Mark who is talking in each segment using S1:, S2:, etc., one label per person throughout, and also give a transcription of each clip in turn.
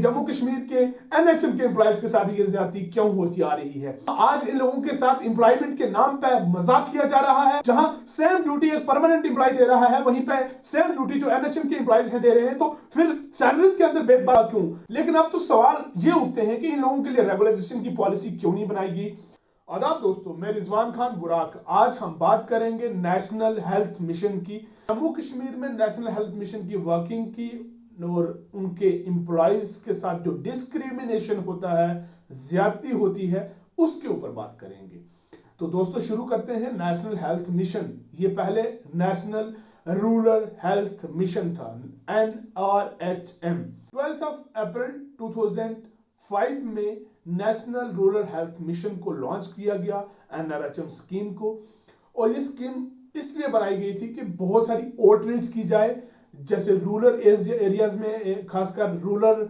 S1: जम्मू कश्मीर के एनएचएम के एम्प्लॉयज के साथ ये ज्यादती क्यों होती आ रही है। आज इन लोगों के साथ एम्प्लॉयमेंट के नाम पे मजाक किया जा रहा है। जहां सेम ड्यूटी एक परमानेंट एम्प्लॉय दे रहा है, वहीं पे सेम ड्यूटी जो एनएचएम के एम्प्लॉयज दे रहे हैं, तो फिर सैलरीज के अंदर भेदभाव क्यों। लेकिन अब तो सवाल ये उठते हैं कि इन लोगों के लिए रेगुलाइजेशन की पॉलिसी क्यों नहीं बनाएगी। आदाब दोस्तों, मैं रिजवान खान बुराक। आज हम बात करेंगे नेशनल हेल्थ मिशन की। जम्मू कश्मीर में नेशनल हेल्थ मिशन की वर्किंग की और उनके एम्प्लॉयज के साथ जो डिस्क्रिमिनेशन होता है, ज्यादती होती है, उसके ऊपर बात करेंगे। तो दोस्तों शुरू करते हैं। नेशनल हेल्थ मिशन, ये पहले नेशनल रूरल हेल्थ मिशन था, NRHM। 12 अप्रैल 2005 में नेशनल रूरल हेल्थ मिशन को लॉन्च किया गया, NRHM स्कीम को। और ये स्कीम इसलिए बनाई गई थी कि बहुत सारी आउटरीच की जाए, जैसे रूरल एरियाज में, खासकर रूरल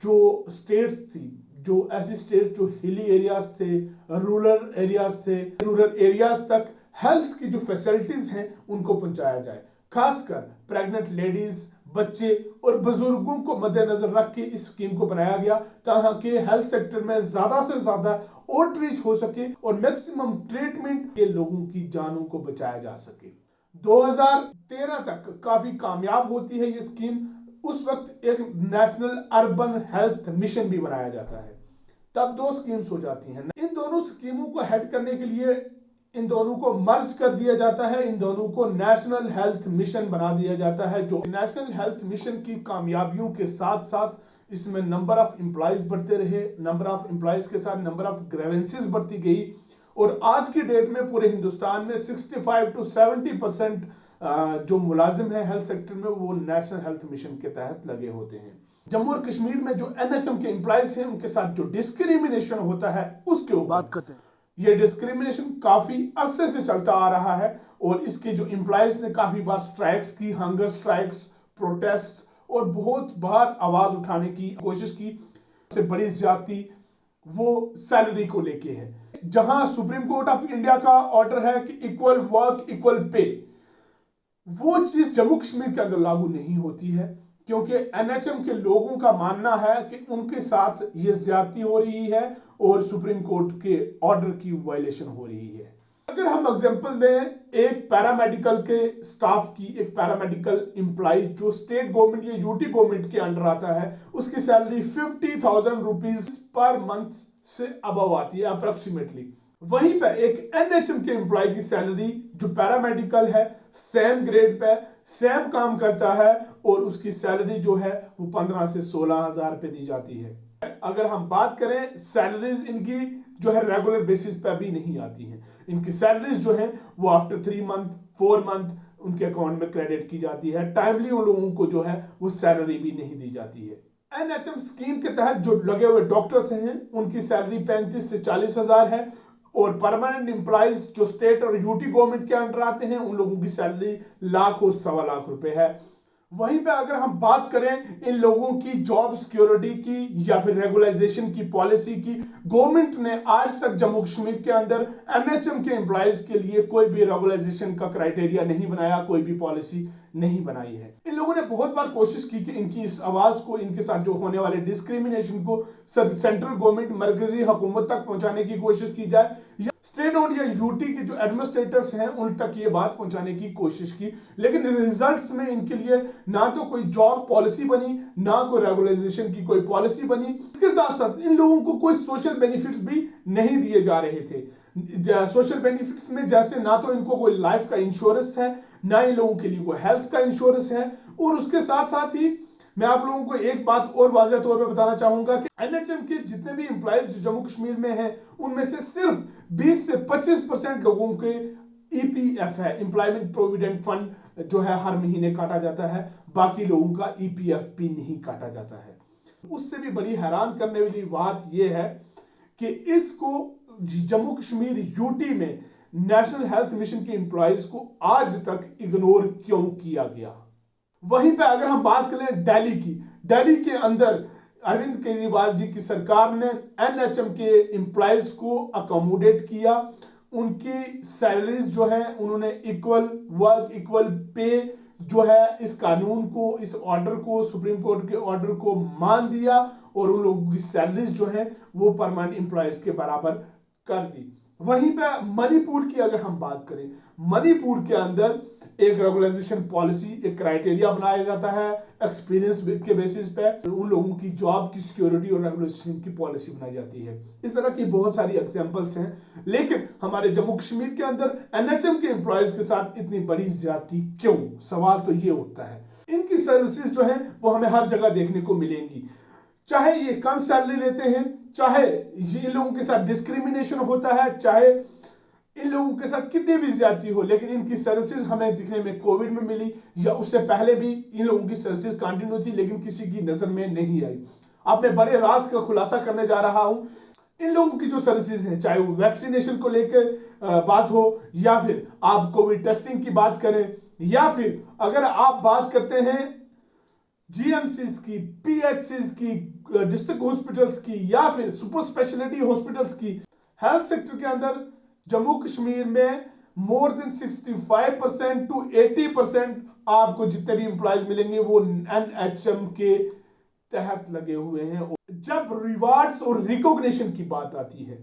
S1: जो स्टेट्स थी, जो ऐसी स्टेट्स जो हिली एरियाज थे, रूरल एरियाज तक हेल्थ की जो फैसिलिटीज हैं उनको पहुंचाया जाए। खासकर प्रेग्नेंट लेडीज, बच्चे और बुजुर्गों को मद्देनजर रख के इस स्कीम को बनाया गया, ताकि हेल्थ सेक्टर में ज्यादा से ज्यादा आउटरीच हो सके और मैक्सिमम ट्रीटमेंट के लोगों की जानों को बचाया जा सके। 2013 तक काफी कामयाब होती है ये स्कीम। उस वक्त एक नेशनल अर्बन हेल्थ मिशन भी बनाया जाता है। तब दो स्कीम्स हो जाती हैं। इन दोनों स्कीमों को हेड करने के लिए इन दोनों को मर्ज कर दिया जाता है, इन दोनों को नेशनल हेल्थ मिशन बना दिया जाता है। जो नेशनल हेल्थ मिशन की कामयाबियों के साथ साथ इसमें नंबर ऑफ एम्प्लॉयज बढ़ते रहे, नंबर ऑफ एम्प्लॉयज के साथ नंबर ऑफ ग्रीवेंसेस बढ़ती गई, और आज की डेट में पूरे हिंदुस्तान में 65 to 70% जो मुलाजिम है हेल्थ सेक्टर में, वो नेशनल हेल्थ मिशन के तहत लगे होते हैं। जम्मू और कश्मीर में जो एनएचएम के एम्प्लॉयज हैं उनके साथ जो डिस्क्रिमिनेशन होता है उसके ऊपर बात करते हैं। ये डिस्क्रिमिनेशन काफी अरसे से चलता आ रहा है और इसके जो एम्प्लॉयज ने काफी बार स्ट्राइक्स की, हंगर स्ट्राइक्स, प्रोटेस्ट, और बहुत बार आवाज उठाने की कोशिश की। सबसे बड़ी ज्यादती वो सैलरी को लेके है। जहां सुप्रीम कोर्ट ऑफ इंडिया का ऑर्डर है कि इक्वल वर्क इक्वल पे, वो चीज जम्मू कश्मीर के अंदर लागू नहीं होती है, क्योंकि एनएचएम के लोगों का मानना है कि उनके साथ ये ज्यादती हो रही है और सुप्रीम कोर्ट के ऑर्डर की वायलेशन हो रही है। अगर हम एग्जांपल दें एक पैरामेडिकल के स्टाफ की, एक पैरामेडिकल एम्प्लॉय जो स्टेट गवर्नमेंट या यूटी गवर्नमेंट के अंडर आता है, उसकी सैलरी 50,000 रुपीज पर मंथ से अबव आती है अप्रोक्सीमेटली। वहीं पे एक एनएचएम के एम्प्लॉय की सैलरी जो पैरामेडिकल है, सेम ग्रेड पे सेम काम करता है, और उसकी सैलरी जो है वो 15 से 16,000 रुपए दी जाती है। अगर हम बात करें सैलरीज इनकी जो है रेगुलर बेसिस पे अभी नहीं आती हैं। इनकी सैलरीज जो है वो आफ्टर 3 मंथ 4 मंथ उनके अकाउंट में क्रेडिट की जाती है। टाइमली उन लोगों को जो है वो सैलरी भी नहीं दी जाती है। एनएचएम स्कीम के तहत जो लगे हुए डॉक्टर्स हैं उनकी सैलरी 35 से 40,000 है, और परमानेंट एम्प्लॉयज जो स्टेट और यूटी गवर्नमेंट के अंडर आते हैं उन लोगों की सैलरी लाख और 1.25 लाख रुपए है। वहीं पे अगर हम बात करें इन लोगों की जॉब सिक्योरिटी की या फिर रेगुलाइजेशन की पॉलिसी की, गवर्नमेंट ने आज तक जम्मू कश्मीर के अंदर एनएचएम के एम्प्लॉयज के लिए कोई भी रेगुलाइजेशन का क्राइटेरिया नहीं बनाया, कोई भी पॉलिसी नहीं बनाई है। इन लोगों ने बहुत बार कोशिश की कि इनकी इस आवाज को, इनके साथ जो होने वाले डिस्क्रिमिनेशन को सेंट्रल गवर्नमेंट, मरकजी हुकूमत तक पहुंचाने की कोशिश की जाए, स्टेट और या यूटी के जो एडमिनिस्ट्रेटर्स हैं उन तक ये बात पहुंचाने की कोशिश की, लेकिन रिजल्ट्स में इनके लिए ना तो कोई जॉब पॉलिसी बनी, ना कोई रेगुलाइजेशन की कोई पॉलिसी बनी। इसके साथ साथ इन लोगों को कोई सोशल बेनिफिट्स भी नहीं दिए जा रहे थे। सोशल बेनिफिट्स में जैसे ना तो इनको कोई लाइफ का इंश्योरेंस है, ना इन लोगों के लिए कोई हेल्थ का इंश्योरेंस है, और उसके साथ साथ ही मैं आप लोगों को एक बात और वाज़ेह तौर पे बताना चाहूंगा कि एनएचएम के जितने भी एम्प्लॉयज जो जम्मू कश्मीर में हैं उनमें से सिर्फ 20 से 25% लोगों के ईपीएफ है, एम्प्लॉयमेंट प्रोविडेंट फंड, जो है हर महीने काटा जाता है। बाकी लोगों का ईपीएफ भी नहीं काटा जाता है। उससे भी बड़ी हैरान करने वाली बात यह है कि इसको जम्मू कश्मीर यूटी में नेशनल हेल्थ मिशन के एम्प्लॉयज को आज तक इग्नोर क्यों किया गया। वहीं पे अगर हम बात करें दिल्ली की, दिल्ली के अंदर अरविंद केजरीवाल जी की सरकार ने एनएचएम के एम्प्लॉयज को अकोमोडेट किया, उनकी सैलरीज जो है उन्होंने इक्वल वर्क इक्वल पे जो है इस कानून को, इस ऑर्डर को, सुप्रीम कोर्ट के ऑर्डर को मान दिया और उन लोगों की सैलरीज जो है वो परमानेंट एम्प्लॉयज के बराबर कर दी। वहीं पे मणिपुर की अगर हम बात करें, मणिपुर के अंदर एक रेगुलाइजेशन पॉलिसी, एक क्राइटेरिया बनाया जाता है एक्सपीरियंस के बेसिस पे, उन लोगों की जॉब की सिक्योरिटी और रेगुलेशन की पॉलिसी बनाई जाती है। इस तरह की बहुत सारी एग्जांपल्स हैं। लेकिन हमारे जम्मू कश्मीर के अंदर एनएचएम के एम्प्लॉयज के साथ इतनी बड़ी ज्यादती क्यों? सवाल तो ये उठता है। इनकी सर्विसेज जो है वो हमें हर जगह देखने को मिलेंगी, चाहे ये कम सैलरी लेते हैं, चाहे ये लोगों के साथ डिस्क्रिमिनेशन होता है, चाहे इन लोगों के साथ कितनी भी ज्यादती हो, लेकिन इनकी सर्विसेज हमें दिखने में कोविड में मिली या उससे पहले भी इन लोगों की सर्विसेज कंटिन्यू थी, लेकिन किसी की नजर में नहीं आई। अब मैं बड़े राज का खुलासा करने जा रहा हूं। इन लोगों की जो सर्विसेज हैं, चाहे वो वैक्सीनेशन को लेकर बात हो, या फिर आप कोविड टेस्टिंग की बात करें, या फिर अगर आप बात करते हैं जीएमसीज की, पीएचसीज की, डिस्ट्रिक्ट हॉस्पिटल्स की, या फिर सुपर स्पेशलिटी हॉस्पिटल्स की, हेल्थ सेक्टर के अंदर जम्मू कश्मीर में मोर देन 65% टू 80% आपको जितने भी एम्प्लॉयज मिलेंगे वो एनएचएम के तहत लगे हुए हैं। जब रिवार्ड्स और रिकॉग्निशन की बात आती है,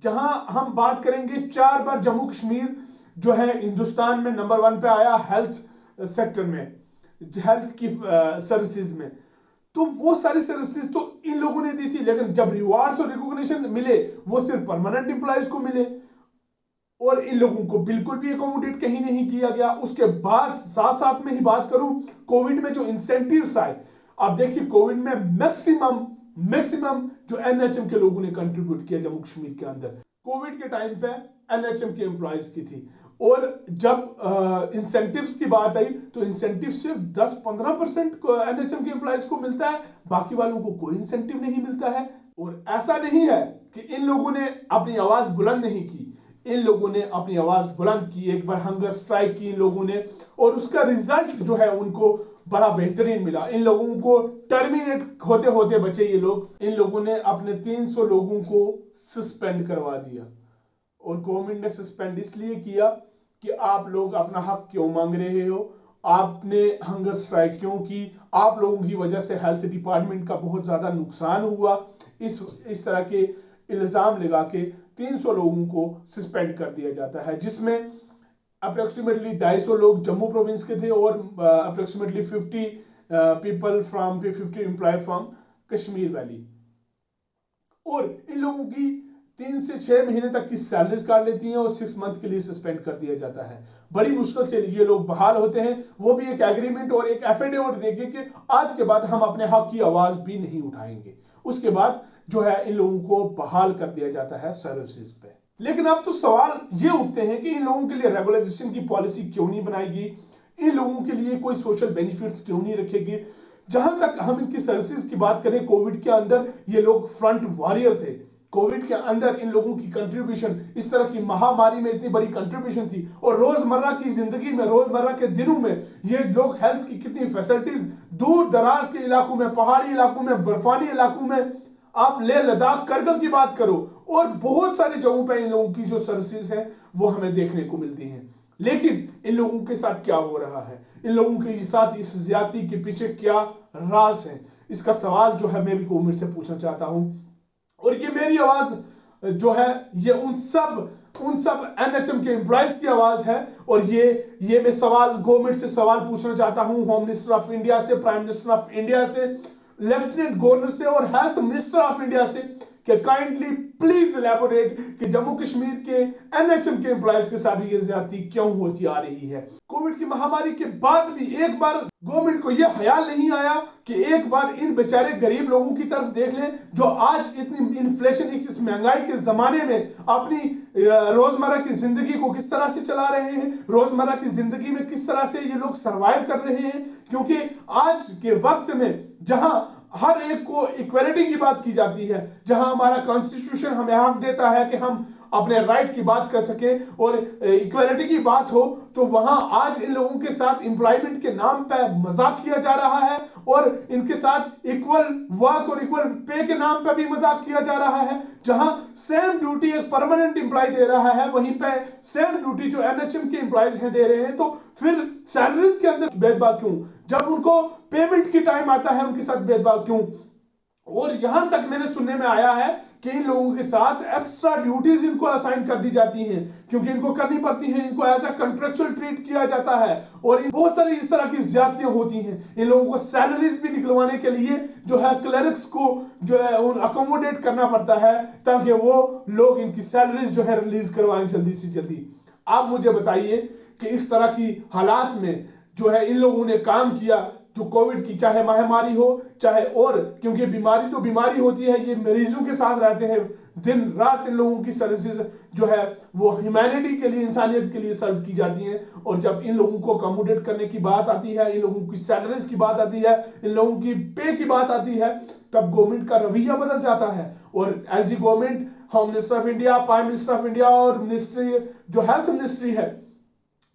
S1: जहां हम बात करेंगे 4 बार जम्मू कश्मीर जो है हिंदुस्तान में नंबर 1 पे आया हेल्थ सेक्टर में, हेल्थ की सर्विसेज में, तो वो सारी सर्विसेज तो इन लोगों ने दी थी। लेकिन जब रिवार्ड्स और रिकॉग्निशन मिले वो सिर्फ परमानेंट एम्प्लॉयज को मिले और इन लोगों को बिल्कुल भी अकोमोडेट कहीं नहीं किया गया। उसके बाद साथ साथ में ही बात करूं कोविड में जो इंसेंटिव्स आए, आप देखिए कोविड में मैक्सिमम जो एनएचएम के लोगों ने कंट्रीब्यूट किया जम्मू कश्मीर के अंदर कोविड के टाइम पे एनएचएम के एम्प्लॉयज की थी। और जब इंसेंटिव्स की बात आई तो इंसेंटिव सिर्फ 10-15% को एनएचएम के एम्प्लॉयज को मिलता है, बाकी वालों को कोई इंसेंटिव नहीं मिलता है। और ऐसा नहीं है कि इन लोगों ने अपनी आवाज बुलंद नहीं की, इन लोगों ने अपनी आवाज बुलंद की, एक बार हंगर स्ट्राइक की इन लोगों ने, और उसका रिजल्ट जो है उनको बड़ा बेहतरीन मिला। इन लोगों को टर्मिनेट होते होते बचे ये लोग। इन लोगों ने अपने 300 लोगों को सस्पेंड करवा दिया, और गवर्नमेंट ने सस्पेंड इसलिए किया कि आप लोग अपना हक क्यों मांग रहे हो, आपने हंगर स्ट्राइक क्यों की, आप लोगों की वजह से हेल्थ डिपार्टमेंट का बहुत ज्यादा नुकसान हुआ। इस तरह के इल्जाम लगा के 300 लोगों को सस्पेंड कर दिया जाता है, जिसमें अप्रोक्सीमेटली 250 लोग जम्मू प्रोविंस के थे और approximately 50 employ from Kashmir valley. और इन लोगों की 3 से 6 महीने तक की सैलरीज काट लेती हैं और 6 मंथ के लिए सस्पेंड कर दिया जाता है। बड़ी मुश्किल से ये लोग बहाल होते हैं, वो भी एक एग्रीमेंट और एक एफिडेविट देके कि आज के बाद हम अपने हक की आवाज भी नहीं उठाएंगे। उसके बाद जो है इन लोगों को बहाल कर दिया जाता है सर्विसेज पे। लेकिन अब तो सवाल ये उठते हैं कि इन लोगों के लिए रेगुलाइजेशन की पॉलिसी क्यों नहीं बनाएगी, इन लोगों के लिए कोई सोशल बेनिफिट्स क्यों नहीं रखेगी। जहां तक हम इनकी सर्विसेज की बात करें, कोविड के अंदर ये लोग फ्रंट वॉरियर थे। कोविड के अंदर इन लोगों की कंट्रीब्यूशन, इस तरह की महामारी में इतनी बड़ी कंट्रीब्यूशन थी, और रोजमर्रा की जिंदगी में, रोजमर्रा के दिनों में ये लोग हेल्थ की कितनी फैसिलिटीज दूर दराज के इलाकों में, पहाड़ी इलाकों में, बर्फानी इलाकों में, आप लेह लद्दाख करगिल की बात करो, और बहुत सारी जगहों पर इन लोगों की जो सर्विसेज हैं वो हमें देखने को मिलती हैं। लेकिन इन लोगों के साथ क्या हो रहा है, इन लोगों के साथ इस ज्यादती के पीछे क्या राज है, इसका सवाल जो है मैं भी गवर्नमेंट से पूछना चाहता हूं। और ये मेरी आवाज जो है ये उन सब एनएचएम के एम्प्लॉयज की आवाज है। और ये मैं सवाल गवर्नमेंट से सवाल पूछना चाहता हूं, होम मिनिस्टर ऑफ इंडिया से, प्राइम मिनिस्टर ऑफ इंडिया से, लेफ्टिनेंट गवर्नर से और हेल्थ मिनिस्टर ऑफ इंडिया से, कि काइंडली प्लीज एलैबोरेट कि जम्मू कश्मीर के एनएचएम के एम्प्लॉयज के साथ ये ज्यादती क्यों होती आ रही है। कोविड की महामारी के बाद भी एक बार गवर्नमेंट को यह ख्याल नहीं आया कि एक बार इन बेचारे गरीब लोगों की तरफ देख लें, जो आज इतनी इन्फ्लेशन, इस महंगाई के जमाने में अपनी रोजमर्रा की जिंदगी को किस तरह से चला रहे हैं, रोजमर्रा की जिंदगी में किस तरह से ये लोग सर्वाइव कर रहे हैं। क्योंकि आज के वक्त में जहां हर एक को इक्वलिटी की बात की जाती है, जहां हमारा कॉन्स्टिट्यूशन हमें हक देता है कि हम अपने राइट की बात कर सकें और इक्वालिटी की बात हो, तो वहां आज इन लोगों के साथ एम्प्लॉयमेंट के नाम पे मजाक किया जा रहा है और इनके साथ इक्वल वर्क और इक्वल पे के नाम पे भी मजाक किया जा रहा है। जहां सेम ड्यूटी एक परमानेंट एम्प्लॉय दे रहा है, वहीं पे सेम ड्यूटी जो एनएचएम के एम्प्लॉयज हैं दे रहे हैं। तो फिर सैलरीज के अंदर भेदभाव क्यों? जब उनको पेमेंट की टाइम आता है उनके साथ भेदभाव क्यों? और यहां तक मैंने सुनने में आया है कि इन लोगों के साथ एक्स्ट्रा ड्यूटीज इनको असाइन कर दी जाती हैं, क्योंकि इनको करनी पड़ती हैं, इनको एज अ कंट्रेक्चुअल ट्रीट किया जाता है और बहुत सारी इस तरह की ज्यादतियां होती हैं। इन लोगों को सैलरीज भी निकलवाने के लिए जो है क्लर्क्स को जो है अकोमोडेट करना पड़ता है ताकि वो लोग इनकी सैलरीज जो है रिलीज करवाएं जल्दी से जल्दी। आप मुझे बताइए कि इस तरह की हालात में जो है इन लोगों ने काम किया, जो कोविड की चाहे महामारी हो चाहे और, क्योंकि बीमारी तो बीमारी होती है, ये मरीजों के साथ रहते हैं दिन रात। इन लोगों की सर्विसेज जो है वो ह्यूमैनिटी के लिए, इंसानियत के लिए सर्व की जाती हैं। और जब इन लोगों को अकोमोडेट करने की बात आती है, इन लोगों की सैलरीज की बात आती है, इन लोगों की पे की बात आती है, तब गवर्नमेंट का रवैया बदल जाता है। और as the government, home minister of India, prime minister of India और मिनिस्ट्री जो हेल्थ मिनिस्ट्री है,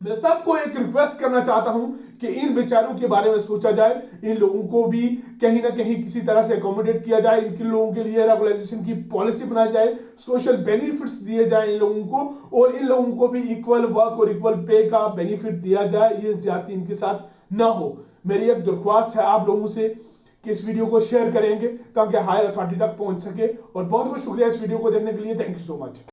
S1: मैं सबको एक रिक्वेस्ट करना चाहता हूं कि इन बेचारों के बारे में सोचा जाए। इन लोगों को भी कहीं ना कहीं किसी तरह से अकोमोडेट किया जाए, इनके लोगों के लिए रेगुलाइजेशन की पॉलिसी बनाई जाए, सोशल बेनिफिट्स दिए जाए इन लोगों को, और इन लोगों को भी इक्वल वर्क और इक्वल पे का बेनिफिट दिया जाए। ये ज्यादती इनके साथ ना हो। मेरी एक दरख्वास्त है आप लोगों से कि इस वीडियो को शेयर करेंगे ताकि हायर अथॉरिटी तक पहुंच सके। और बहुत बहुत शुक्रिया इस वीडियो को देखने के लिए। Thank you so much.